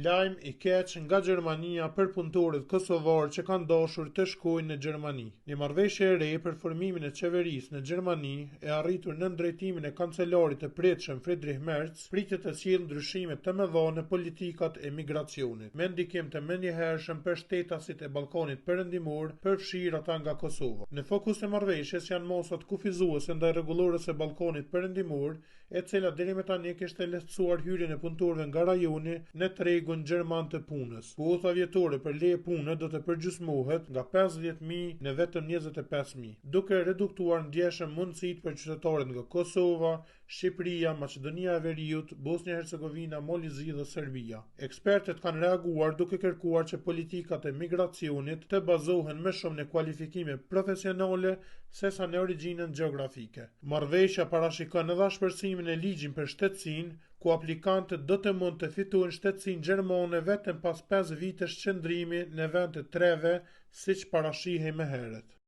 Lajm I keq nga Gjermania për punëtorët kosovar që kanë dashur të shkojnë në Gjermani. Një marrëveshje e re për formimin e qeverisë në Gjermani e arritur nën drejtimin e kancelarit të pritshëm Friedrich Merz pritet të sjellë ndryshime të mëdha në politikat e migracionit, me ndikim të menjëhershëm për shtetasit e Ballkanit Perëndimor, përfshirë ata nga Kosova. Në fokus të marrëveshjes janë mosat kufizuese ndaj rregullorës së Ballkanit Perëndimor, e cila deri më tani kishte lehtësuar hyrjen e punëtorëve nga rajoni në tregun gjerman të punës. Kuota vjetore për leje pune do të përgjysmohet nga 50.000 në vetëm 25.000, duke reduktuar ndjeshëm mundësitë për qytetarët nga Kosova, Shqipëria, Maqedonia e Veriut, Bosnia-Hercegovina, Malizi dhe Serbia. Ekspertët kanë reaguar duke kërkuar që politikat e migracionit të bazohen më shumë në kualifikime profesionale sesa në origjinën gjeografike. Marrëveshja parashikon edhe ashpërsimin e ligjit për shtetësinë, ku aplikantët do të mund të fitojnë shtetësinë gjermane vetëm pas 5 vitesh qëndrimi në vend të 3-ve, siç parashihej më herët.